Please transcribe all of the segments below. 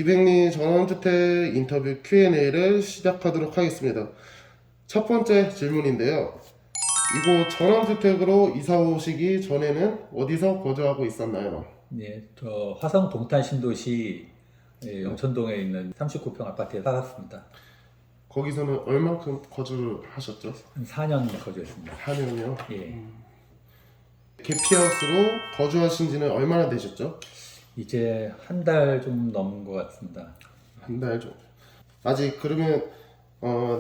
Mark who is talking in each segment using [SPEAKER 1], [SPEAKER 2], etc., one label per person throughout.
[SPEAKER 1] 기백리 전원주택 인터뷰 Q&A를 시작하도록 하겠습니다. 첫 번째 질문인데요. 이곳 전원주택으로 이사 오시기 전에는 어디서 거주하고 있었나요?
[SPEAKER 2] 네, 저 화성 동탄 신도시
[SPEAKER 1] 네.
[SPEAKER 2] 영천동에 있는 39평 아파트에 살았습니다.
[SPEAKER 1] 거기서는 얼만큼 거주를 하셨죠?
[SPEAKER 2] 한 4년 거주했습니다.
[SPEAKER 1] 4년이요.
[SPEAKER 2] 예,
[SPEAKER 1] 개피하우스로 거주하신 지는 얼마나 되셨죠?
[SPEAKER 2] 이제 한 달 좀 넘은 것 같습니다.
[SPEAKER 1] 한 달 정도. 아직 그러면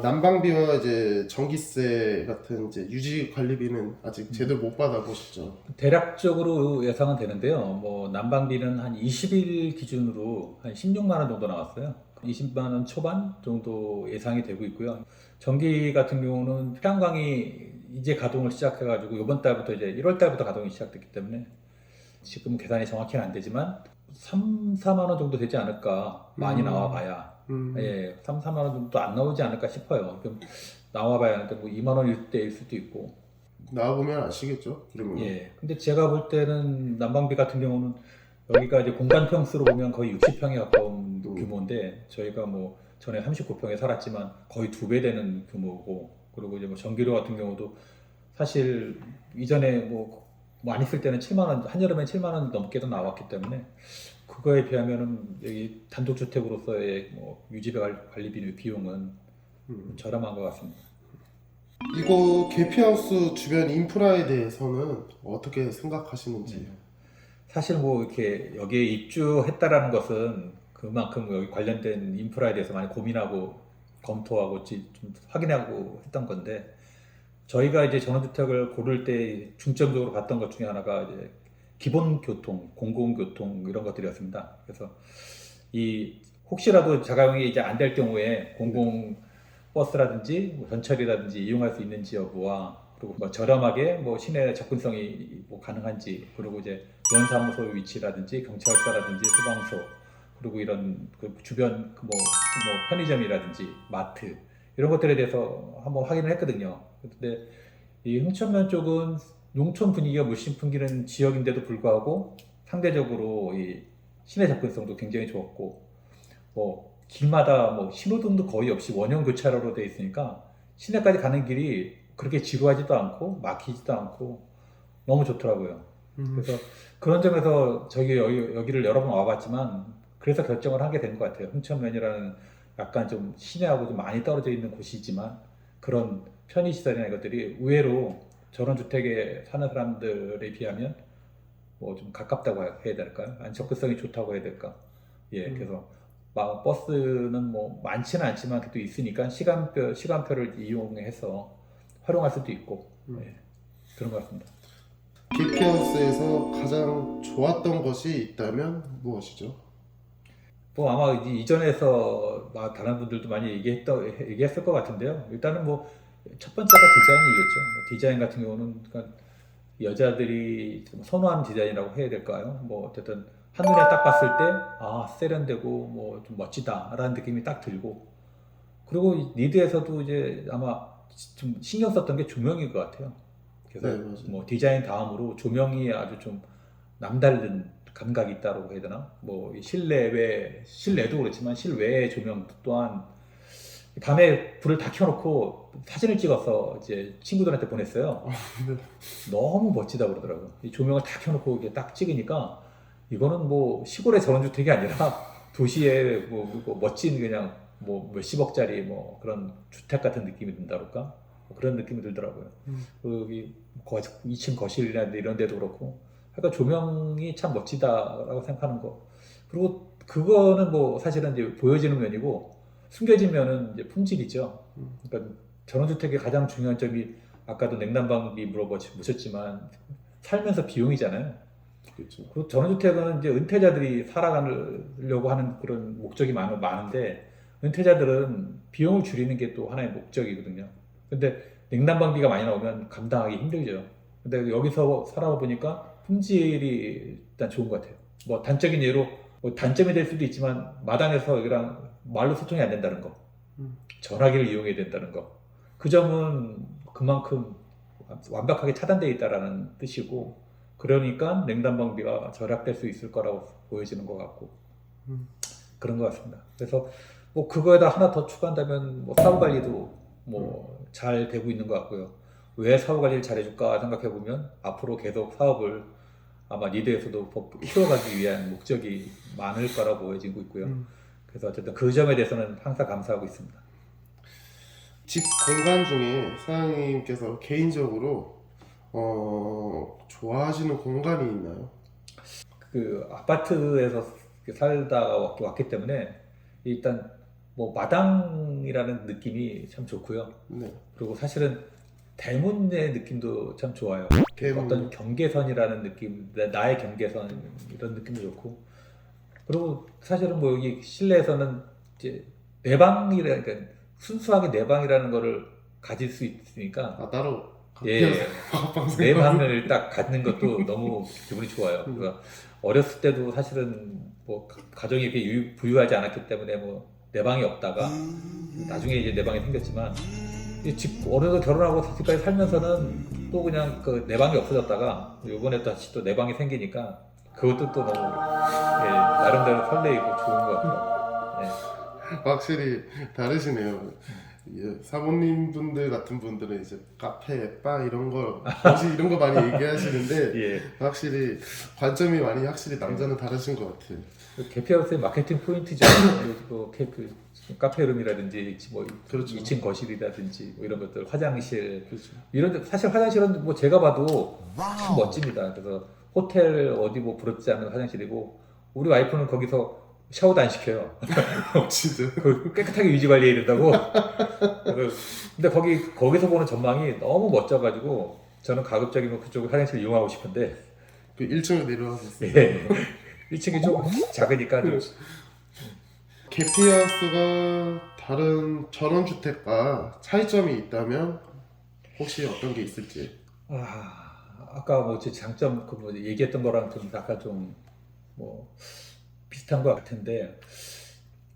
[SPEAKER 1] 난방비와 이제 전기세 같은 이제 유지 관리비는 아직 제대로 못 받아보셨죠?
[SPEAKER 2] 대략적으로 예상은 되는데요. 뭐 난방비는 한 20일 기준으로 한 16만 원 정도 나왔어요. 20만 원 초반 정도 예상이 되고 있고요. 전기 같은 경우는 태양광이 이제 가동을 시작해가지고 이번 달부터 이제 1월 달부터 가동이 시작됐기 때문에 지금 계산이 정확히는 안 되지만 3, 4만 원 정도 되지 않을까. 많이 나와 봐야. 예, 3, 4만 원 정도 안 나오지 않을까 싶어요. 그럼 나와 봐야 하는데 뭐 2만 원일 때일 수도 있고.
[SPEAKER 1] 나와보면 아시겠죠? 그러면.
[SPEAKER 2] 예. 근데 제가 볼 때는 난방비 같은 경우는 여기가 이제 공간 평수로 보면 거의 60평에 가까운 규모인데 저희가 뭐 전에 39평에 살았지만 거의 2배 되는 규모고, 그리고 이제 뭐 전기료 같은 경우도 사실 이전에 뭐 많이 쓸 때는 7만 원, 한여름에 7만 원 넘게도 나왔기 때문에 그거에 비하면은 여기 단독주택으로서의 뭐 유지 관리비 비용은 저렴한 것 같습니다.
[SPEAKER 1] 이거 개피하우스 주변 인프라에 대해서는 어떻게 생각하시는지.
[SPEAKER 2] 사실 뭐 이렇게 여기에 입주했다라는 것은 그만큼 여기 관련된 인프라에 대해서 많이 고민하고 검토하고 좀 확인하고 했던 건데, 저희가 이제 전원주택을 고를 때 중점적으로 봤던 것 중에 하나가 이제 기본교통, 공공교통 이런 것들이었습니다. 그래서 이 혹시라도 자가용이 이제 안 될 경우에 공공 버스라든지 뭐 전철이라든지 이용할 수 있는지 여부와, 그리고 뭐 저렴하게 뭐 시내 접근성이 뭐 가능한지, 그리고 이제 면사무소 위치라든지 경찰서라든지 소방서, 그리고 이런 그 주변 뭐 편의점이라든지 마트 이런 것들에 대해서 한번 확인을 했거든요. 근데 이 흥천면 쪽은 농촌 분위기가 물씬 풍기는 지역인데도 불구하고 상대적으로 이 시내 접근성도 굉장히 좋았고, 뭐 길마다 뭐 신호등도 거의 없이 원형 교차로로 되어 있으니까 시내까지 가는 길이 그렇게 지루하지도 않고 막히지도 않고 너무 좋더라고요. 그래서 그런 점에서 저기 여기를 여러 번 와봤지만 그래서 결정을 하게 된 것 같아요. 흥천면이라는 약간 좀 시내하고 좀 많이 떨어져 있는 곳이지만 그런 편의시설이나 이것들이 의외로 저런 주택에 사는 사람들에 비하면 뭐 좀 가깝다고 해야 될까요? 아니, 접근성이 좋다고 해야 될까? 예, 그래서 막 버스는 뭐 많지는 않지만 그래도 있으니까 시간표를 이용해서 활용할 수도 있고, 예, 그런 것 같습니다.
[SPEAKER 1] 개피하우스에서 가장 좋았던 것이 있다면 무엇이죠?
[SPEAKER 2] 뭐 아마 이전에서 다른 분들도 많이 얘기했을 것 같은데요. 일단은 뭐 첫 번째가 디자인이겠죠. 뭐 디자인 같은 경우는 그러니까 여자들이 좀 선호하는 디자인이라고 해야 될까요? 뭐 어쨌든 한눈에 딱 봤을 때 세련되고 뭐 좀 멋지다라는 느낌이 딱 들고, 그리고 리드에서도 이제 아마 좀 신경 썼던 게 조명인 것 같아요. 그래서
[SPEAKER 1] 네, 맞아요.
[SPEAKER 2] 뭐 디자인 다음으로 조명이 아주 좀 남다른 감각이 있다고 해야 되나? 뭐 실내도 그렇지만 실외의 조명 또한 밤에 불을 다 켜놓고 사진을 찍어서 이제 친구들한테 보냈어요. 너무 멋지다 그러더라고요. 이 조명을 다 켜놓고 이게 딱 찍으니까 이거는 뭐 시골의 전원주택이 아니라 도시의 뭐 멋진 그냥 뭐 몇십억짜리 뭐 그런 주택 같은 느낌이 든다 그럴까? 뭐 그런 느낌이 들더라고요. 여기 2층 거실이나 이런 데도 그렇고, 그러니까 조명이 참 멋지다라고 생각하는 거. 그리고 그거는 뭐 사실은 이제 보여지는 면이고 숨겨진 면은 이제 품질이죠. 그러니까 전원주택의 가장 중요한 점이 아까도 냉난방비 물어보셨지만 살면서 비용이잖아요.
[SPEAKER 1] 그렇죠.
[SPEAKER 2] 그리고 전원주택은 이제 은퇴자들이 살아가려고 하는 그런 목적이 많은데 은퇴자들은 비용을 줄이는 게 또 하나의 목적이거든요. 근데 냉난방비가 많이 나오면 감당하기 힘들죠. 근데 여기서 살아보니까 품질이 일단 좋은 것 같아요. 뭐 단적인 예로 뭐 단점이 될 수도 있지만 마당에서 여기랑 말로 소통이 안 된다는 거, 전화기를 이용해야 된다는 거, 그 점은 그만큼 완벽하게 차단되어 있다라는 뜻이고, 그러니까 냉난방비가 절약될 수 있을 거라고 보여지는 것 같고, 그런 것 같습니다. 그래서 뭐 그거에다 하나 더 추가한다면 뭐 사후 관리도 뭐 잘 되고 있는 것 같고요. 왜 사후 관리를 잘해줄까 생각해 보면 앞으로 계속 사업을 아마 니드에서도 키워가기 위한 목적이 많을 거라고 보여지고 있고요. 그래서 어쨌든 그 점에 대해서는 항상 감사하고 있습니다.
[SPEAKER 1] 집 공간 중에 사장님께서 개인적으로 좋아하시는 공간이 있나요?
[SPEAKER 2] 그 아파트에서 살다가 왔기 때문에 일단 뭐 마당이라는 느낌이 참 좋고요.
[SPEAKER 1] 네.
[SPEAKER 2] 그리고 사실은 대문의 느낌도 참 좋아요.
[SPEAKER 1] 대문.
[SPEAKER 2] 어떤 경계선이라는 느낌, 나의 경계선 이런 느낌도 좋고. 그리고 사실은 뭐 여기 실내에서는 이제 내방이라 그러니까 순수하게 내방이라는 거를 가질 수 있으니까
[SPEAKER 1] 따로
[SPEAKER 2] 예, 내방을 딱 갖는 것도 너무 기분이 좋아요. 그러니까 어렸을 때도 사실은 뭐 가정이 이렇게 부유하지 않았기 때문에 뭐 내방이 없다가 나중에 이제 내방이 생겼지만 이 집 어느 정도 결혼하고 지금까지 살면서는 또 그냥 그 내방이 없어졌다가 이번에 다시 또 내방이 생기니까 그것도 또 너무 나름대로 설레이고 좋은 것 같아요. 네.
[SPEAKER 1] 확실히 다르시네요. 사모님 분들 같은 분들은 이제 카페, 바 이런 거, 거시 이런 거 많이 얘기하시는데
[SPEAKER 2] 예.
[SPEAKER 1] 확실히 관점이 많이 확실히 남자는 다르신 것 같아요.
[SPEAKER 2] 개피하우스의 마케팅 포인트죠. 그 카페 룸이라든지 뭐
[SPEAKER 1] 그렇죠.
[SPEAKER 2] 2층 거실이라든지 뭐 이런 것들, 화장실 이런 데 사실 화장실은 뭐 제가 봐도 참 멋집니다. 그래서 호텔 어디 뭐 부럽지 않은 화장실이고 우리 와이프는 거기서 샤워도 안 시켜요.
[SPEAKER 1] 진짜.
[SPEAKER 2] 그 깨끗하게 유지 관리해야 된다고. 근데 거기서 보는 전망이 너무 멋져가지고 저는 가급적이면 그쪽 화장실 이용하고 싶은데
[SPEAKER 1] 그 1층으로 내려가셨어요.
[SPEAKER 2] 예. 1층이 좀 작으니까 좀
[SPEAKER 1] 개피하우스가 다른 전원주택과 차이점이 있다면 혹시 어떤 게 있을지?
[SPEAKER 2] 아까 뭐 제 장점 뭐 얘기했던 거랑 좀 약간 좀 뭐 비슷한 것 같은데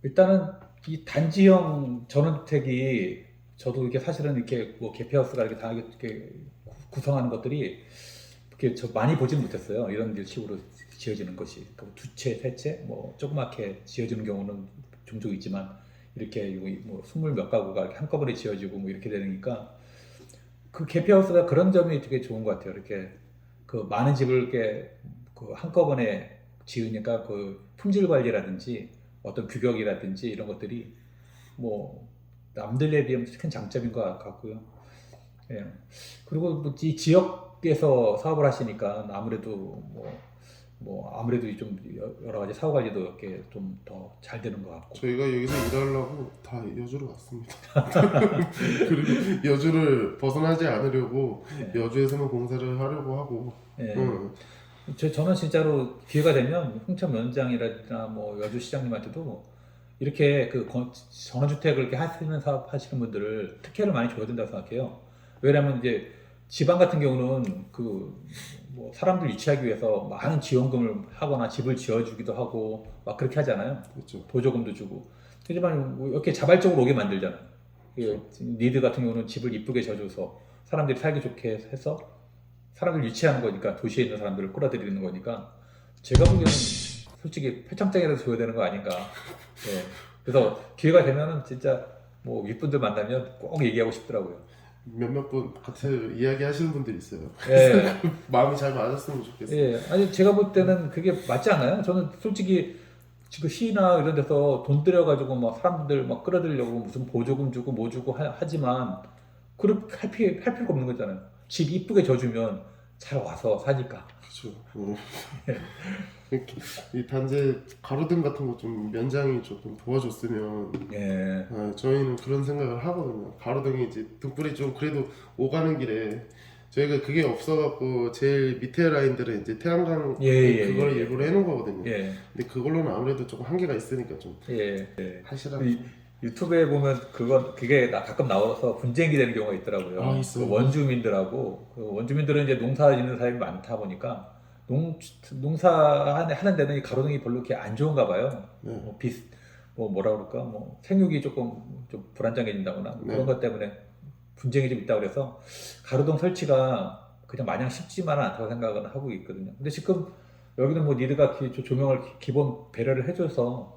[SPEAKER 2] 일단은 이 단지형 전원주택이 저도 이렇게 사실은 이렇게 뭐 개피하우스가 이렇게 다 이렇게 구성하는 것들이 이렇게 저 많이 보진 못했어요. 이런 식으로 지어지는 것이 두 채, 세 채, 뭐 조그맣게 지어지는 경우는 종종 있지만 이렇게 뭐 20몇 가구가 이렇게 한꺼번에 지어지고 뭐 이렇게 되니까 그 개피하우스가 그런 점이 되게 좋은 것 같아요. 이렇게 그 많은 집을 이렇게 그 한꺼번에 지으니까 그 품질 관리라든지 어떤 규격이라든지 이런 것들이 뭐 남들에 비하면 큰 장점인 것 같고요. 예. 그리고 뭐 이 지역에서 사업을 하시니까 아무래도 뭐 아무래도 좀 여러 가지 사후 관리도 이렇게 좀 더 잘 되는 것 같고.
[SPEAKER 1] 저희가 여기서 일하려고 다 여주로 왔습니다. 그리고 여주를 벗어나지 않으려고
[SPEAKER 2] 예.
[SPEAKER 1] 여주에서만 공사를 하려고 하고.
[SPEAKER 2] 예. 저는 진짜로 기회가 되면 홍천 면장이라든가 뭐 여주 시장님한테도 이렇게 그 전원주택을 이렇게 하시는 사업 하시는 분들을 특혜를 많이 줘야 된다고 생각해요. 왜냐하면 이제 지방 같은 경우는 그 뭐 사람들 유치하기 위해서 많은 지원금을 하거나 집을 지어주기도 하고 막 그렇게 하잖아요.
[SPEAKER 1] 그렇죠.
[SPEAKER 2] 보조금도 주고. 하지만 뭐 이렇게 자발적으로 오게 만들잖아요. 니드 같은 경우는 집을 이쁘게 져줘서 사람들이 살기 좋게 해서 사람들 유치하는 거니까 도시에 있는 사람들을 끌어들이는 거니까 제가 보기에는 솔직히 표창장이라도 줘야 되는 거 아닌가. 예. 그래서 기회가 되면은 진짜 뭐 윗분들 만나면 꼭 얘기하고 싶더라고요.
[SPEAKER 1] 몇몇 분 같이 이야기하시는 분들이 있어요.
[SPEAKER 2] 예.
[SPEAKER 1] 마음이 잘 맞았으면 좋겠어요.
[SPEAKER 2] 예. 아니 제가 볼 때는 그게 맞지 않아요? 저는 솔직히 지금 시나 이런 데서 돈 들여가지고 막 사람들 막 끌어들이려고 무슨 보조금 주고 뭐 주고 하지만 그렇게 할 필요가 없는 거잖아요. 집 이쁘게 져주면 잘 와서 사니까.
[SPEAKER 1] 그렇죠. 이 단지 가로등 같은 거 좀 면장이 조금 도와줬으면
[SPEAKER 2] 예.
[SPEAKER 1] 저희는 그런 생각을 하거든요. 가로등이 이제 등불이 좀 그래도 오가는 길에 저희가 그게 없어갖고 제일 밑에 라인들은 이제 태양광 그걸 일부러 해놓은 거거든요.
[SPEAKER 2] 예.
[SPEAKER 1] 근데 그걸로는 아무래도 조금 한계가 있으니까 좀
[SPEAKER 2] 예.
[SPEAKER 1] 하시라고.
[SPEAKER 2] 유튜브에 보면 그게 가끔 나와서 분쟁이 되는 경우가 있더라고요.
[SPEAKER 1] 있어요.
[SPEAKER 2] 그 원주민들하고 원주민들은 이제 농사 짓는 사람이 많다 보니까 농사 하는 데는 이 가로등이 별로 이렇게 안 좋은가 봐요.
[SPEAKER 1] 네.
[SPEAKER 2] 뭐라 그럴까 뭐 생육이 조금 좀 불안정해진다거나 뭐 그런 것 때문에 분쟁이 좀 있다 그래서 가로등 설치가 그냥 마냥 쉽지만은 않다고 생각은 하고 있거든요. 근데 지금 여기는 뭐 니드가 조명을 기본 배려를 해줘서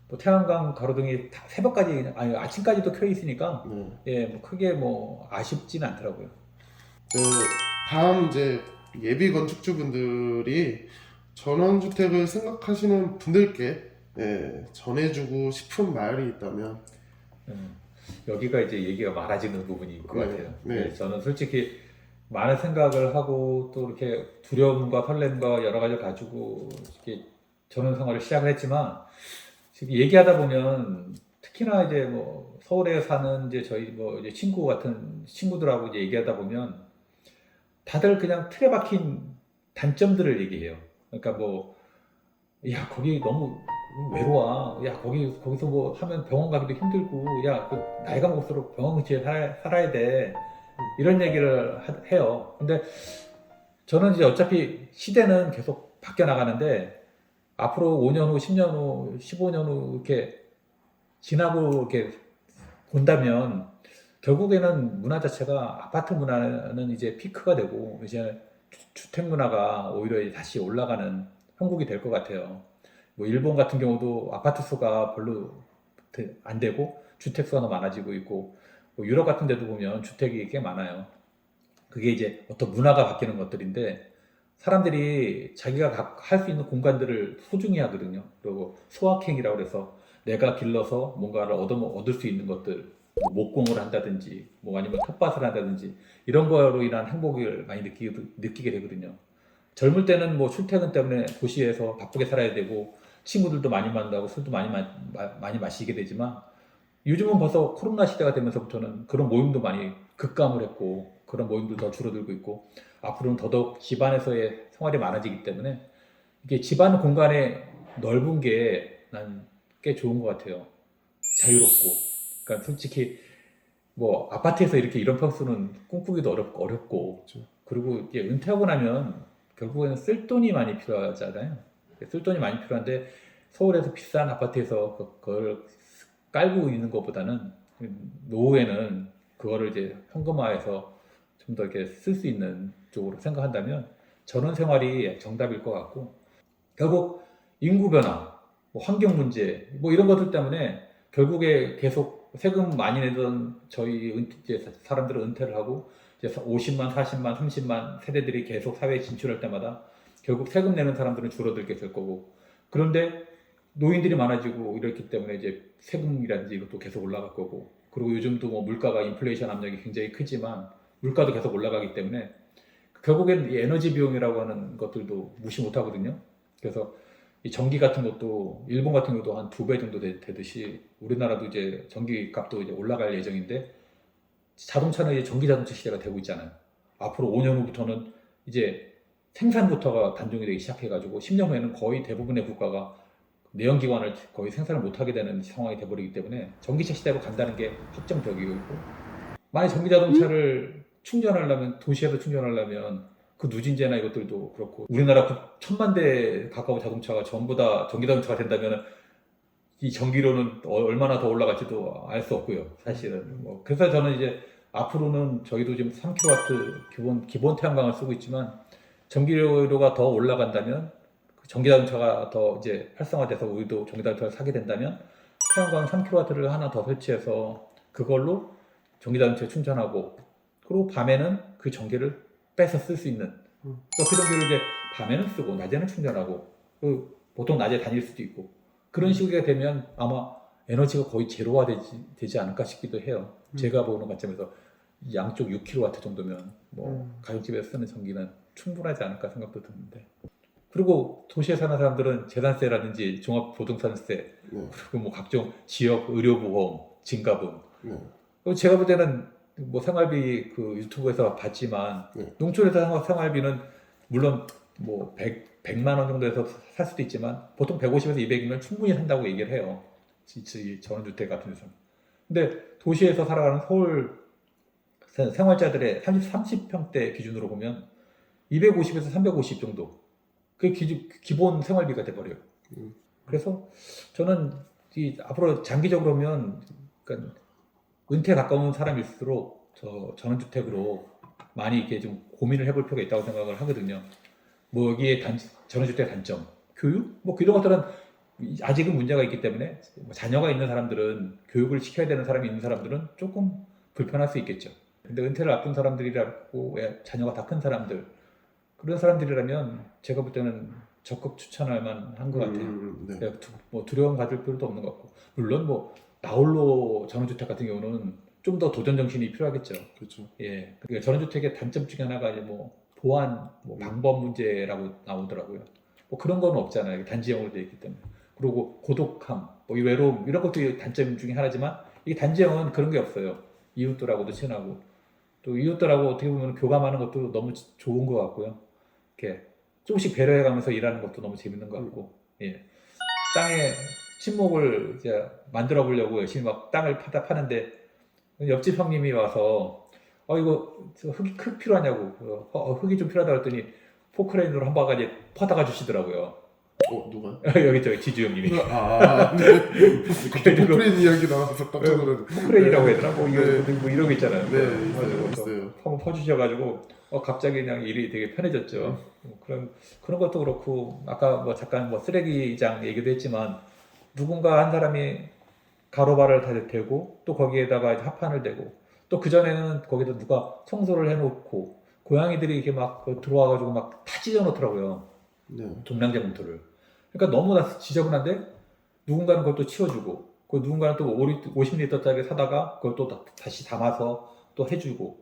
[SPEAKER 2] 또 태양광 가로등이 다 새벽까지 아니 아침까지도 켜 있으니까
[SPEAKER 1] 네.
[SPEAKER 2] 예, 뭐 크게 뭐 아쉽진 않더라고요.
[SPEAKER 1] 다음 이제 예비 건축주분들이 전원주택을 생각하시는 분들께 전해주고 싶은 말이 있다면
[SPEAKER 2] 여기가 이제 얘기가 많아지는 부분인 것
[SPEAKER 1] 네,
[SPEAKER 2] 같아요.
[SPEAKER 1] 네.
[SPEAKER 2] 네, 저는 솔직히 많은 생각을 하고 또 이렇게 두려움과 설렘과 여러 가지를 가지고 이렇게 전원 생활을 시작을 했지만 지금 얘기하다 보면 특히나 이제 뭐 서울에 사는 이제 저희 뭐 이제 친구 같은 친구들하고 이제 얘기하다 보면 다들 그냥 틀에 박힌 단점들을 얘기해요. 그러니까 뭐, 야, 거기 너무 외로워. 야, 거기서 뭐 하면 병원 가기도 힘들고, 야, 그 나이가 먹을수록 병원 근처에 살아야 돼. 이런 얘기를 해요. 근데 저는 이제 어차피 시대는 계속 바뀌어 나가는데, 앞으로 5년 후, 10년 후, 15년 후 이렇게 지나고 이렇게 본다면, 결국에는 문화 자체가 아파트 문화는 이제 피크가 되고 이제 주택 문화가 오히려 이제 다시 올라가는 형국이 될 것 같아요. 뭐 일본 같은 경우도 아파트 수가 별로 안 되고 주택 수가 더 많아지고 있고 뭐 유럽 같은 데도 보면 주택이 꽤 많아요. 그게 이제 어떤 문화가 바뀌는 것들인데 사람들이 자기가 할 수 있는 공간들을 소중히 하거든요. 그리고 소확행이라고 해서 내가 길러서 뭔가를 얻을 수 있는 것들 뭐 목공을 한다든지 뭐 아니면 텃밭을 한다든지 이런 거로 인한 행복을 많이 느끼게 되거든요. 젊을 때는 뭐 출퇴근 때문에 도시에서 바쁘게 살아야 되고 친구들도 많이 만나고 술도 많이 마시게 되지만 요즘은 벌써 코로나 시대가 되면서부터는 그런 모임도 많이 급감을 했고 그런 모임도 더 줄어들고 있고 앞으로는 더더욱 집안에서의 생활이 많아지기 때문에 이게 집안 공간에 넓은 게 난 꽤 좋은 것 같아요. 자유롭고. 그러니까 솔직히 뭐 아파트에서 이런 평수는 꿈꾸기도 어렵고
[SPEAKER 1] 그렇죠.
[SPEAKER 2] 그리고 이게 은퇴하고 나면 결국에는 쓸 돈이 많이 필요하잖아요. 쓸 돈이 많이 필요한데 서울에서 비싼 아파트에서 그걸 깔고 있는 것보다는 노후에는 그거를 이제 현금화해서 좀 더 이렇게 쓸 수 있는 쪽으로 생각한다면 전원 생활이 정답일 것 같고 결국 인구 변화, 뭐 환경 문제, 뭐 이런 것들 때문에 결국에 계속 세금 많이 내던 저희 이제 사람들은 은퇴를 하고 이제 50만, 40만, 30만 세대들이 계속 사회에 진출할 때마다 결국 세금 내는 사람들은 줄어들게 될 거고 그런데 노인들이 많아지고 이렇기 때문에 이제 세금이라든지 이것도 계속 올라갈 거고 그리고 요즘도 뭐 물가가 인플레이션 압력이 굉장히 크지만 물가도 계속 올라가기 때문에 결국엔 이 에너지 비용이라고 하는 것들도 무시 못 하거든요. 그래서 이 전기 같은 것도 일본 같은 경우도 한 2배 정도 되듯이 우리나라도 이제 전기 값도 이제 올라갈 예정인데 자동차는 이제 전기 자동차 시대가 되고 있잖아요. 앞으로 5년 후부터는 이제 생산부터가 단종이 되기 시작해가지고 10년 후에는 거의 대부분의 국가가 내연기관을 거의 생산을 못하게 되는 상황이 돼버리기 때문에 전기차 시대로 간다는 게 확정적이고 만약 전기 자동차를 충전하려면 도시에서 충전하려면 그 누진제나 이것들도 그렇고 우리나라 1000만 대 가까운 자동차가 전부 다 전기 자동차가 된다면 이 전기료는 얼마나 더 올라갈지도 알 수 없고요. 사실은 뭐 그래서 저는 이제 앞으로는 저희도 지금 3kW 기본 태양광을 쓰고 있지만 전기료가 더 올라간다면 전기 자동차가 더 이제 활성화돼서 우리도 전기 자동차를 사게 된다면 태양광 3kW를 하나 더 설치해서 그걸로 전기 자동차에 충전하고 그리고 밤에는 그 전기를 빼서 쓸 수 있는 또 그 전기를 이제 밤에는 쓰고 낮에는 충전하고 보통 낮에 다닐 수도 있고 그런 식이 되면 아마 에너지가 거의 제로화되지 않을까 싶기도 해요. 제가 보는 관점에서 양쪽 6kW 정도면 뭐 가정집에서 쓰는 전기는 충분하지 않을까 생각도 드는데 그리고 도시에 사는 사람들은 재산세라든지 종합부동산세 그리고 뭐 각종 지역 의료보험, 진가보험 제가 볼 때는 뭐 생활비 그 유튜브에서 봤지만 농촌에서 생활비는 물론 뭐 100만 원 정도에서 살 수도 있지만 보통 150에서 200이면 충분히 산다고 얘기를 해요. 전원주택 같은 데서는. 근데 도시에서 살아가는 서울 생활자들의 30평대 기준으로 보면 250에서 350 정도. 그게 기본 생활비가 돼버려요. 그래서 저는 앞으로 장기적으로 보면 그러니까 은퇴 가까운 사람일수록 전원주택으로 많이 이렇게 좀 고민을 해볼 필요가 있다고 생각을 하거든요. 뭐 여기에 전원주택 단점, 교육, 뭐 이런 것들은 아직은 문제가 있기 때문에 뭐 자녀가 있는 사람들은 교육을 시켜야 되는 사람이 있는 사람들은 조금 불편할 수 있겠죠. 근데 은퇴를 앞둔 사람들이라고 자녀가 다 큰 사람들 그런 사람들이라면 제가 볼 때는 적극 추천할 만한 것 같아요.
[SPEAKER 1] 네.
[SPEAKER 2] 뭐 두려움 가질 필요도 없는 것 같고 물론 뭐 나홀로 전원주택 같은 경우는 좀 더 도전 정신이 필요하겠죠.
[SPEAKER 1] 그렇죠.
[SPEAKER 2] 예, 그러니까 전원주택의 단점 중에 하나가 이제 뭐 보안, 뭐 방법 문제라고 나오더라고요. 뭐 그런 건 없잖아요. 단지형으로 되어 있기 때문에. 그리고 고독함, 뭐 이 외로움 이런 것도 단점 중에 하나지만 이 단지형은 그런 게 없어요. 이웃들하고도 친하고 또 이웃들하고 어떻게 보면 교감하는 것도 너무 좋은 것 같고요. 이렇게 조금씩 배려해가면서 일하는 것도 너무 재밌는 것 같고, 예. 땅에 친목을 이제 만들어 보려고 열심히 막 땅을 파는데 옆집 형님이 와서 이거 흙 필요하냐고 흙이 좀 필요하다 그랬더니 포크레인으로 한 바가지 퍼다가 주시더라고요.
[SPEAKER 1] 누가요?
[SPEAKER 2] 여기 저기 지주 형님이.
[SPEAKER 1] 네. 포크레인 이야기 나와서 깜짝 놀랐네.
[SPEAKER 2] 포크레인이라고 해야 되나? 뭐,
[SPEAKER 1] 네.
[SPEAKER 2] 뭐 이런 거 있잖아요.
[SPEAKER 1] 네,
[SPEAKER 2] 그래가지고
[SPEAKER 1] 있어요.
[SPEAKER 2] 한번 퍼주셔가지고 갑자기 그냥 일이 되게 편해졌죠. 그런 것도 그렇고 아까 뭐 잠깐 뭐 쓰레기장 얘기도 했지만 누군가 한 사람이 가로발을 다 대고 또 거기에다가 합판을 대고 또 그전에는 거기다 누가 청소를 해놓고 고양이들이 이렇게 막 들어와가지고 막 다 찢어놓더라고요.
[SPEAKER 1] 네.
[SPEAKER 2] 종량제 봉투를. 그러니까 너무나 지저분한데 누군가는 그걸 또 치워주고 그 누군가는 또 50리터짜리 사다가 그걸 또 다시 담아서 또 해주고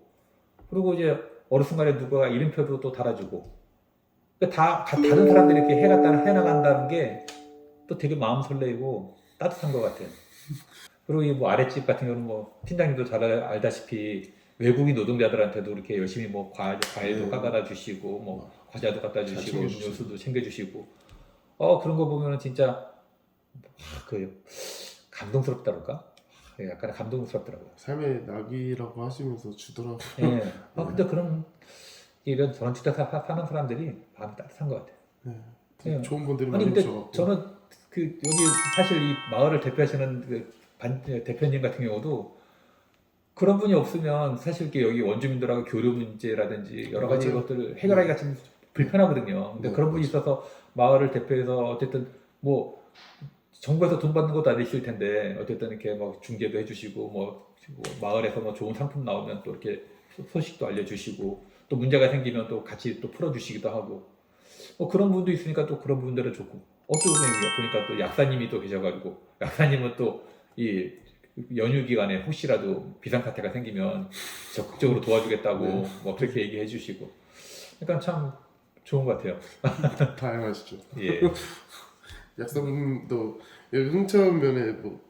[SPEAKER 2] 그리고 이제 어느 순간에 누가 이름표도 또 달아주고 그러니까 다른 사람들이 이렇게 해나간다는 게 또 되게 마음 설레이고 따뜻한 것 같아요. 그리고 이 뭐 아랫집 같은 경우는 뭐 팀장님도 잘 알다시피 외국인 노동자들한테도 이렇게 열심히 뭐 과일도 깎아다 주시고 뭐 과자도 갖다 주시고 음료수도 챙겨주시고 그런 거 보면은 진짜 그 감동스럽다랄까? 약간 감동스럽더라고요.
[SPEAKER 1] 삶의 낙이라고 하시면서 주더라고요.
[SPEAKER 2] 예. 근데 그런 이런 전원주택 사는 사람들이 마음이 따뜻한 것 같아요.
[SPEAKER 1] 네.
[SPEAKER 2] 예.
[SPEAKER 1] 좋은 분들이
[SPEAKER 2] 아니
[SPEAKER 1] 많이
[SPEAKER 2] 근데
[SPEAKER 1] 오셔갖고.
[SPEAKER 2] 저는 여기 사실 이 마을을 대표하시는 대표님 같은 경우도 그런 분이 없으면 사실 여기 원주민들하고 교류 문제라든지 여러 가지
[SPEAKER 1] 맞아요.
[SPEAKER 2] 것들을 해결하기가 좀 불편하거든요. 근데 그런 분이 있어서 마을을 대표해서 어쨌든 뭐 정부에서 돈 받는 것도 아니실 텐데 어쨌든 이렇게 뭐 중개도 해주시고 뭐 마을에서 뭐 좋은 상품 나오면 또 이렇게 소식도 알려주시고 또 문제가 생기면 또 같이 또 풀어주시기도 하고 뭐 그런 분도 있으니까 또 그런 분들은 좋고 어떤 분이 보니까 또 약사님이 또 계셔가지고 약사님은 또 이 연휴 기간에 혹시라도 비상사태가 생기면 적극적으로 도와주겠다고 뭐 그렇게 얘기해 주시고 그러니까 참 좋은 것 같아요.
[SPEAKER 1] 다양하시죠.
[SPEAKER 2] 예.
[SPEAKER 1] 약사분도 여기 흥천면에 뭐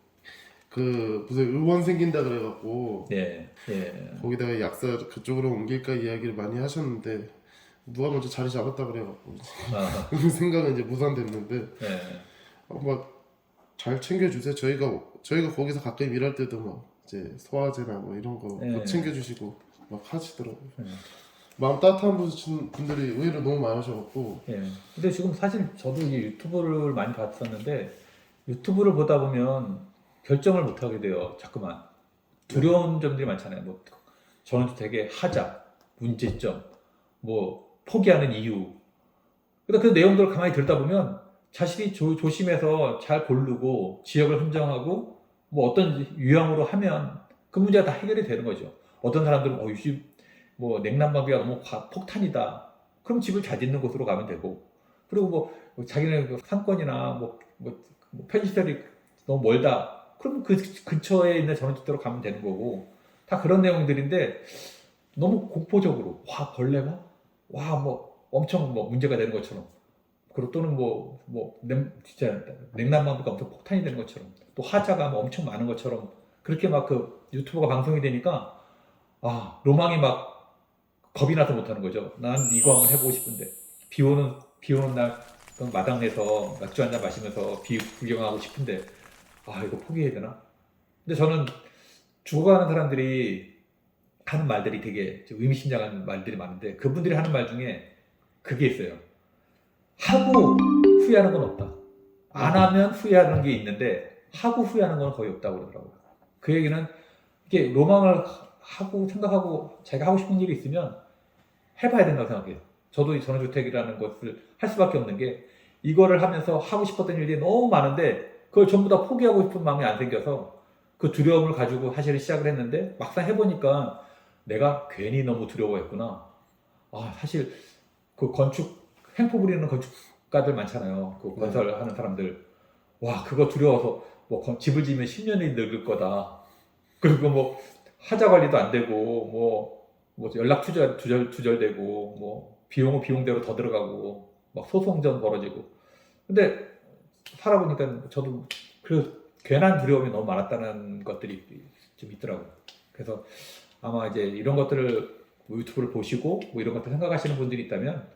[SPEAKER 1] 그 무슨 의원 생긴다 그래갖고
[SPEAKER 2] 예. 예.
[SPEAKER 1] 거기다가 약사 그쪽으로 옮길까 이야기를 많이 하셨는데 누가 먼저 자리 잡았다 그래갖고 그 생각은 이제 무산됐는데
[SPEAKER 2] 예.
[SPEAKER 1] 막 잘 챙겨주세요. 저희가 거기서 가끔 일할 때도 막 이제 소화제나 뭐 이런 거
[SPEAKER 2] 예.
[SPEAKER 1] 챙겨주시고 막 하시더라고요. 마음 따뜻한 분들이 의외로 너무 많으셔갖고.
[SPEAKER 2] 예. 근데 지금 사실 저도 이 유튜브를 많이 봤었는데 유튜브를 보다 보면 결정을 못 하게 돼요. 자꾸만 두려운 점들이 많잖아요. 뭐 전원주택의 하자, 문제점, 뭐 포기하는 이유. 그러니까 그 내용들을 가만히 들다 보면 자신이 조심해서 잘 고르고 지역을 선정하고 뭐 어떤 유형으로 하면 그 문제가 다 해결이 되는 거죠. 어떤 사람들은 이 집 뭐 냉난방비가 너무 폭탄이다. 그럼 집을 잘 짓는 곳으로 가면 되고 그리고 뭐 자기네 그 상권이나 뭐 편의시설이 너무 멀다. 그럼 그 근처에 있는 전원주택으로 가면 되는 거고 다 그런 내용들인데 너무 공포적으로 벌레가 뭐 엄청 뭐 문제가 되는 것처럼 그리고 또는 진짜 냉난방비가 엄청 폭탄이 되는 것처럼 또 하자가 뭐 엄청 많은 것처럼 그렇게 막 그 유튜브가 방송이 되니까 로망이 막 겁이 나서 못하는 거죠. 난 이거 한번 해보고 싶은데 비 오는 날 마당에서 맥주 한잔 마시면서 비 구경하고 싶은데 이거 포기해야 되나? 근데 저는 죽어가는 사람들이 하는 말들이 되게 의미심장한 말들이 많은데 그분들이 하는 말 중에 그게 있어요. 하고 후회하는 건 없다. 안 하면 후회하는 게 있는데 하고 후회하는 건 거의 없다고 그러더라고요. 그 얘기는 이게 로망을 하고 생각하고 자기가 하고 싶은 일이 있으면 해봐야 된다고 생각해요. 저도 이 전원주택이라는 것을 할 수밖에 없는 게 이거를 하면서 하고 싶었던 일이 너무 많은데 그걸 전부 다 포기하고 싶은 마음이 안 생겨서 그 두려움을 가지고 사실은 시작을 했는데 막상 해보니까 내가 괜히 너무 두려워했구나. 아, 사실 그 건축 횡포 부리는 건축가들 많잖아요. 그 건설하는 사람들. 와, 그거 두려워서 뭐 집을 지으면 10년이 늙을 거다. 그리고 뭐 하자 관리도 안 되고 뭐 연락 두절되고 뭐 비용은 비용대로 더 들어가고 막 소송전 벌어지고. 근데 살아보니까 저도 그 괜한 두려움이 너무 많았다는 것들이 좀 있더라고요. 그래서 아마 이제 이런 것들을 유튜브를 보시고 뭐 이런 것들 생각하시는 분들이 있다면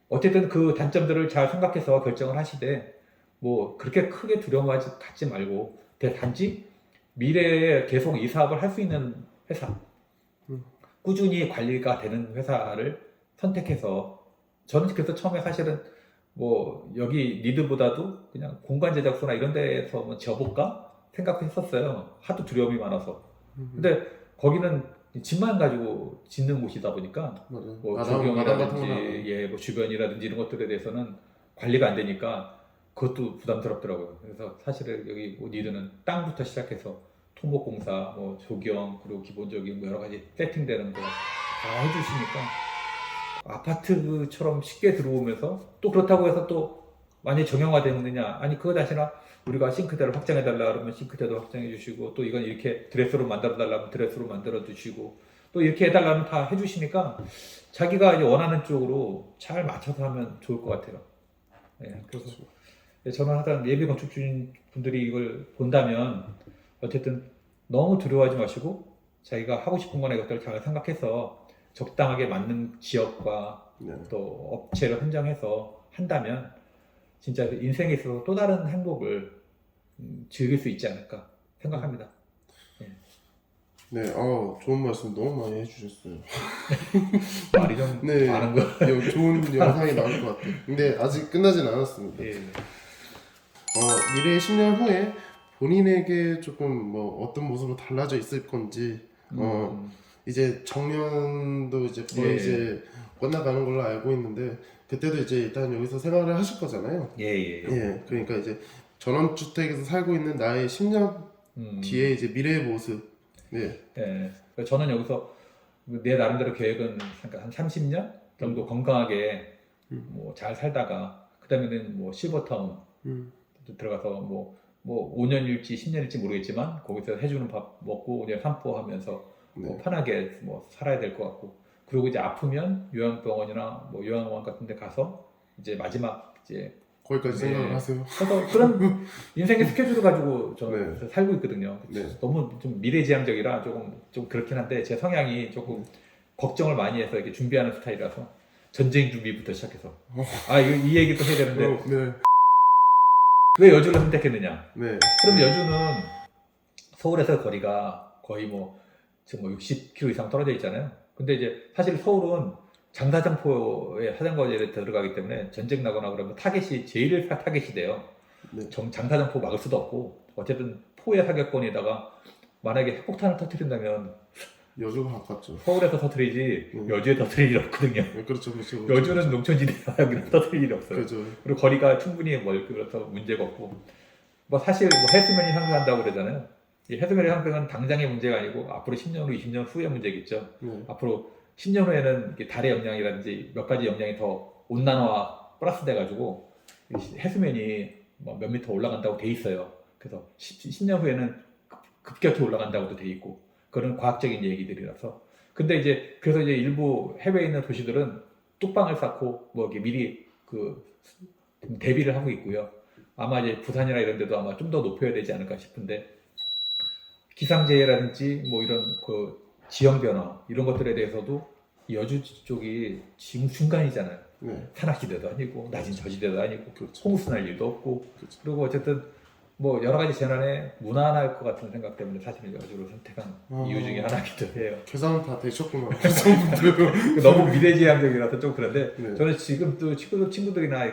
[SPEAKER 2] 어쨌든 그 단점들을 잘 생각해서 결정을 하시되 뭐 그렇게 크게 갖지 말고 단지 미래에 계속 이 사업을 할 수 있는 회사, 꾸준히 관리가 되는 회사를 선택해서 저는 그래서 처음에 사실은 뭐 여기 리드보다도 그냥 공간 제작소나 이런 데서 뭐 지어볼까 생각했었어요. 하도 두려움이 많아서. 근데 거기는 집만 가지고 짓는 곳이다 보니까
[SPEAKER 1] 맞아요.
[SPEAKER 2] 뭐
[SPEAKER 1] 마당 같은
[SPEAKER 2] 조경이라든지
[SPEAKER 1] 거나.
[SPEAKER 2] 예, 뭐 주변이라든지 이런 것들에 대해서는 관리가 안 되니까 그것도 부담스럽더라고요. 그래서 사실은 여기 뭐 리드는 땅부터 시작해서 토목공사, 뭐 조경 그리고 기본적인 뭐 여러 가지 세팅되는 거 다 해주시니까 아파트처럼 쉽게 들어오면서 또 그렇다고 해서 또 많이 정형화되느냐? 아니 그거 자체나 우리가 싱크대를 확장해 달라 그러면 싱크대도 확장해 주시고 또 이건 이렇게 드레스로 만들어 달라면 드레스로 만들어 주시고 또 이렇게 해달라면 다 해주시니까 자기가 이제 원하는 쪽으로 잘 맞춰서 하면 좋을 것 같아요. 예, 그래서 저는 하여튼 예비 건축주인 분들이 이걸 본다면 어쨌든 너무 두려워하지 마시고 자기가 하고 싶은 거나 이것들을 잘 생각해서 적당하게 맞는 지역과
[SPEAKER 1] 네.
[SPEAKER 2] 또 업체를 선정해서 한다면 진짜 인생에 있어서 또 다른 행복을 즐길 수 있지 않을까 생각합니다.
[SPEAKER 1] 네, 좋은 말씀 너무 많이 해주셨어요.
[SPEAKER 2] 말이 좀
[SPEAKER 1] 네,
[SPEAKER 2] 많은 거.
[SPEAKER 1] 좋은 영상이 나올 것 같아요. 근데 아직 끝나진 않았습니다.
[SPEAKER 2] 예.
[SPEAKER 1] 미래 10년 후에 본인에게 조금 뭐 어떤 모습으로 달라져 있을 건지, 이제 정년도 이제 거의
[SPEAKER 2] 예.
[SPEAKER 1] 이제 끝나가는 걸로 알고 있는데, 그때도 이제 일단 여기서 생활을 하실 거잖아요.
[SPEAKER 2] 예.
[SPEAKER 1] 그러니까 이제 전원주택에서 살고 있는 나의 10년 뒤에 이제 미래의 모습. 네.
[SPEAKER 2] 예. 저는 여기서 내 나름대로 계획은 한 30년 정도 건강하게 뭐 잘 살다가 그다음에는 뭐 실버타운 들어가서 뭐 5년일지 10년일지 모르겠지만 거기서 해주는 밥 먹고 그냥 산보하면서 뭐 편하게 뭐 살아야 될 것 같고 그리고 이제 아프면 요양병원이나 뭐 요양원 같은 데 가서 이제 마지막 이제
[SPEAKER 1] 거기까지 생각을 하세요.
[SPEAKER 2] 그래서 그런 인생의 스케줄을 가지고 저
[SPEAKER 1] 네.
[SPEAKER 2] 살고 있거든요.
[SPEAKER 1] 네.
[SPEAKER 2] 너무 좀 미래지향적이라 좀 그렇긴 한데 제 성향이 조금 걱정을 많이 해서 이렇게 준비하는 스타일이라서 전쟁 준비부터 시작해서 이 얘기도 해야 되는데
[SPEAKER 1] 네.
[SPEAKER 2] 왜 여주를 선택했느냐?
[SPEAKER 1] 네.
[SPEAKER 2] 그럼 여주는 서울에서 거리가 거의 지금 60km 이상 떨어져 있잖아요. 근데 이제 사실 서울은 장사정포에 사정거리에 들어가기 때문에 전쟁 나거나 그러면 제일 타겟이 돼요.
[SPEAKER 1] 네.
[SPEAKER 2] 장사정포 막을 수도 없고 어쨌든 포의 사격권에다가 만약에 핵폭탄을 터뜨린다면
[SPEAKER 1] 여주가 가깝죠.
[SPEAKER 2] 서울에서 터뜨리지 여주에 터뜨릴 일이 없거든요.
[SPEAKER 1] 네, 그렇죠.
[SPEAKER 2] 여주는 농촌지대라 여기는 터뜨릴 일이 없어요.
[SPEAKER 1] 그렇죠.
[SPEAKER 2] 그리고 거리가 충분히 멀어서 문제가 없고 뭐 사실 해수면이 상승한다고 그러잖아요. 이 해수면의 상승은 당장의 문제가 아니고 앞으로 10년 후, 20년 후의 문제겠죠. 앞으로 10년 후에는 이렇게 달의 영향이라든지 몇 가지 영향이 더 온난화 플러스 돼가지고 해수면이 몇 미터 올라간다고 돼 있어요. 그래서 10년 후에는 급격히 올라간다고도 돼 있고 그런 과학적인 얘기들이라서. 근데 그래서 일부 해외에 있는 도시들은 뚝방을 쌓고 뭐 이렇게 미리 대비를 하고 있고요. 아마 이제 부산이나 이런 데도 아마 좀 더 높여야 되지 않을까 싶은데 기상재해라든지 뭐 이런 지형 변화 이런 것들에 대해서도 여주 쪽이 지금 중간이잖아요. 산악지대도 아니고 낮은 저지대도 아니고
[SPEAKER 1] 그렇죠.
[SPEAKER 2] 홍수 날 일도 없고
[SPEAKER 1] 그렇죠.
[SPEAKER 2] 그리고 어쨌든 뭐 여러 가지 재난에 무난할 것 같은 생각 때문에 사실 여주를 선택한 이유 중에 하나이기도 해요.
[SPEAKER 1] 계산은 다 되셨구나.
[SPEAKER 2] 너무 미래지향적이라서 좀 그런데
[SPEAKER 1] 네.
[SPEAKER 2] 저는 지금 또 친구들이나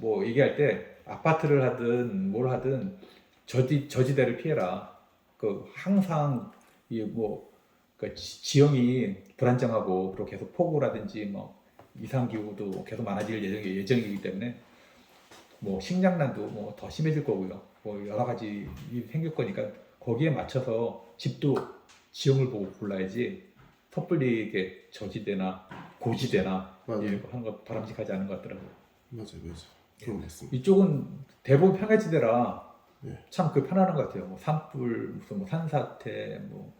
[SPEAKER 2] 뭐 얘기할 때 아파트를 하든 뭘 하든 저지대를 피해라. 항상 지형이 불안정하고 그리고 계속 폭우라든지 뭐 이상 기후도 계속 많아질 예정이기 때문에 뭐 식량난도 뭐 더 심해질 거고요. 뭐 여러 가지 일이 생길 거니까 거기에 맞춰서 집도 지형을 보고 골라야지 섣불리 이게 저지대나 고지대나
[SPEAKER 1] 맞아요.
[SPEAKER 2] 이런 거 하는 거 바람직하지 않은 것 같더라고요.
[SPEAKER 1] 맞아요. 그런 말씀.
[SPEAKER 2] 이쪽은 대부분 평야지대라
[SPEAKER 1] 네.
[SPEAKER 2] 참 그 편안한 것 같아요. 뭐 산불, 무슨 뭐 산사태, 뭐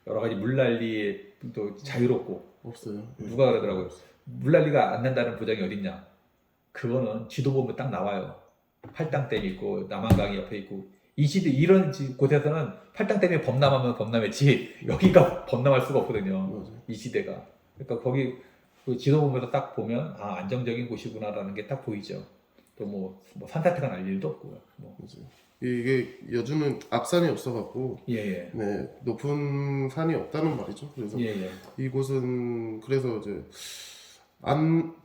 [SPEAKER 2] 여러 가지 물난리도 자유롭고
[SPEAKER 1] 없어요. 예.
[SPEAKER 2] 누가 그러더라고요. 물난리가 안 난다는 보장이 어딨냐? 그거는 지도 보면 딱 나와요. 팔당댐이 있고 남한강이 옆에 있고 이런 곳에서는 팔당댐이 범람하면 범람했지 여기가 범람할 수가 없거든요.
[SPEAKER 1] 맞아요.
[SPEAKER 2] 이 시대가. 그러니까 거기 그 지도 보면서 딱 보면 아 안정적인 곳이구나라는 게 딱 보이죠. 또 뭐 산사태가 날 일도 없고요. 뭐.
[SPEAKER 1] 맞아요. 이게 여주는 앞산이 없어갖고
[SPEAKER 2] 예예.
[SPEAKER 1] 네, 높은 산이 없다는 말이죠. 그래서
[SPEAKER 2] 예예.
[SPEAKER 1] 이곳은 그래서 이제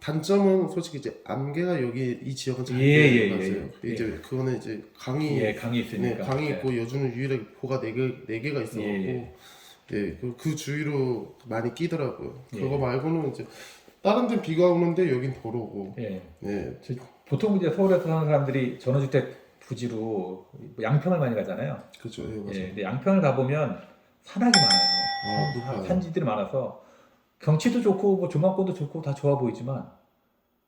[SPEAKER 1] 단점은 솔직히 이제 안개가 여기 이 지역은 잘
[SPEAKER 2] 예,
[SPEAKER 1] 맞아요.
[SPEAKER 2] 예.
[SPEAKER 1] 이제 그거는 이제 강이
[SPEAKER 2] 예 강이
[SPEAKER 1] 네,
[SPEAKER 2] 있으니까.
[SPEAKER 1] 강이
[SPEAKER 2] 예.
[SPEAKER 1] 있고 여주는 유일하게 보가 네 개가 있어갖고
[SPEAKER 2] 예.
[SPEAKER 1] 예, 그 주위로 많이 끼더라고요.
[SPEAKER 2] 예.
[SPEAKER 1] 그거 말고는 이제 다른 데 비가 오는데 여긴 덜 오고
[SPEAKER 2] 예.
[SPEAKER 1] 예,
[SPEAKER 2] 보통 이제 서울에서 사는 사람들이 전원주택 부지로 양평을 많이 가잖아요.
[SPEAKER 1] 그렇죠. 예, 맞아요.
[SPEAKER 2] 예, 근데 양평을 가보면 산악이 많아요.
[SPEAKER 1] 높아요.
[SPEAKER 2] 산지들이 많아서 경치도 좋고 뭐 조망권도 좋고 다 좋아 보이지만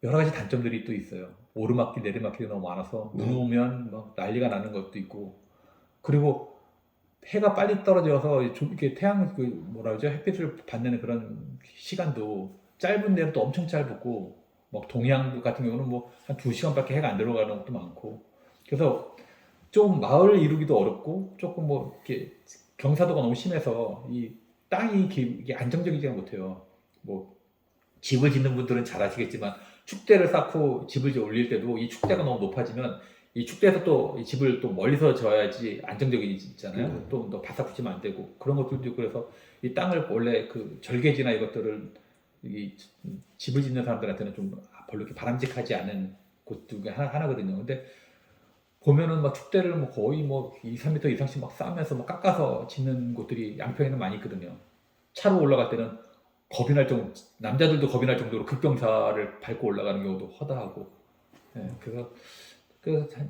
[SPEAKER 2] 여러 가지 단점들이 또 있어요. 오르막길 내리막길이 너무 많아서 눈 오면 막 난리가 나는 것도 있고 그리고 해가 빨리 떨어져서 좀 이렇게 태양 그 뭐라 그러죠 햇빛을 받는 그런 시간도 짧은 데는 또 엄청 짧고 막 동해안 같은 경우는 뭐 한 2시간밖에 해가 안 들어가는 것도 많고 그래서 좀 마을 이루기도 어렵고 조금 뭐 이렇게 경사도가 너무 심해서 이 땅이 이게 안정적이지가 못해요. 뭐 집을 짓는 분들은 잘 아시겠지만 축대를 쌓고 집을 이제 올릴 때도 이 축대가 너무 높아지면 이 축대에서 또 이 집을 또 멀리서 져야지 안정적이잖아요. 또 너 바싹 붙이면 안 되고 그런 것들도 있고 그래서 이 땅을 원래 그 절개지나 이것들을 이 집을 짓는 사람들한테는 좀 별로 이렇게 바람직하지 않은 곳 중에 하나거든요. 근데 보면은 막 축대를 뭐 거의 뭐 2, 3m 이상씩 막 쌓으면서 막 깎아서 짓는 곳들이 양평에는 많이 있거든요. 차로 올라갈 때는 겁이 날 정도, 남자들도 겁이 날 정도로 급경사를 밟고 올라가는 경우도 허다하고. 예, 그래서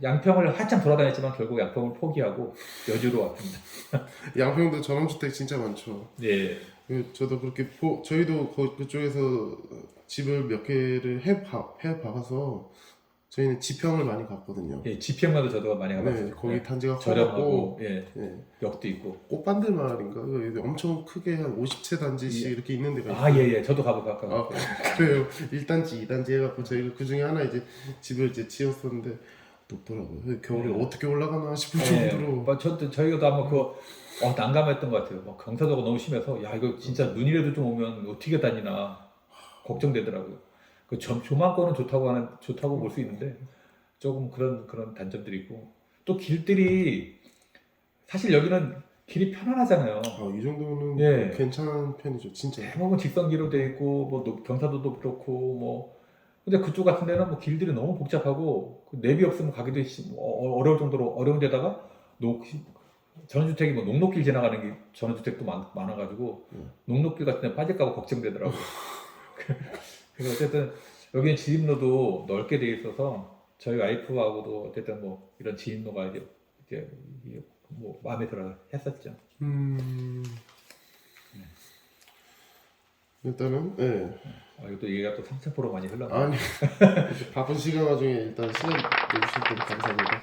[SPEAKER 2] 양평을 한참 돌아다녔지만 결국 양평을 포기하고 여주로 왔습니다.
[SPEAKER 1] 양평도 전원주택 진짜 많죠.
[SPEAKER 2] 네.
[SPEAKER 1] 저도 그렇게 저희도 그쪽에서 집을 몇 개를 해봐서 저희는 지평을 많이 갔거든요.
[SPEAKER 2] 예, 지평마도 저도 많이 가봤어요.
[SPEAKER 1] 네, 거기 단지가
[SPEAKER 2] 저렴하고
[SPEAKER 1] 커갖고
[SPEAKER 2] 예,
[SPEAKER 1] 네.
[SPEAKER 2] 역도 있고.
[SPEAKER 1] 꽃반들 마을인가? 여기 엄청 크게 한 50채 단지씩 이렇게 있는 데가 있어요.
[SPEAKER 2] 아, 예, 예. 저도 가봤어요.
[SPEAKER 1] 아, 그래요. 1단지, 2단지 해갖고 저희가 그 중에 하나 이제 집을 이제 지었었는데 높더라고요. 겨울에 어떻게 올라가나 싶을 정도로.
[SPEAKER 2] 저희도 한번 난감했던 것 같아요. 막 경사도가 너무 심해서 야 이거 진짜 눈이라도 좀 오면 어떻게 다니나 걱정되더라고요. 그 조망권은 좋다고 볼 수 있는데 조금 그런 단점들이 있고 또 길들이 사실 여기는 길이 편안하잖아요.
[SPEAKER 1] 이 정도는
[SPEAKER 2] 예.
[SPEAKER 1] 괜찮은 편이죠, 진짜.
[SPEAKER 2] 대부분 직선기로 돼 있고 뭐 경사도도 그렇고 뭐 근데 그쪽 같은 데는 뭐 길들이 너무 복잡하고 내비 없으면 가기도 어려울 정도로 어려운 데다가 전원주택이 뭐 녹록길 지나가는 게 전원주택도 많아가지고 녹록길 같은 데 빠질까봐 걱정되더라고요. 그래서 어쨌든 여기는 지림로도 넓게 돼 있어서 저희 와이프하고도 어쨌든 뭐 이런 지림로가 이제 뭐 마음에 들어 했었죠.
[SPEAKER 1] 일단은 네.
[SPEAKER 2] 이것도 얘기가 또 3,000% 많이 흘렀네.
[SPEAKER 1] 아니 바쁜 시간 와중에 일단 시간 내주실 때 감사합니다.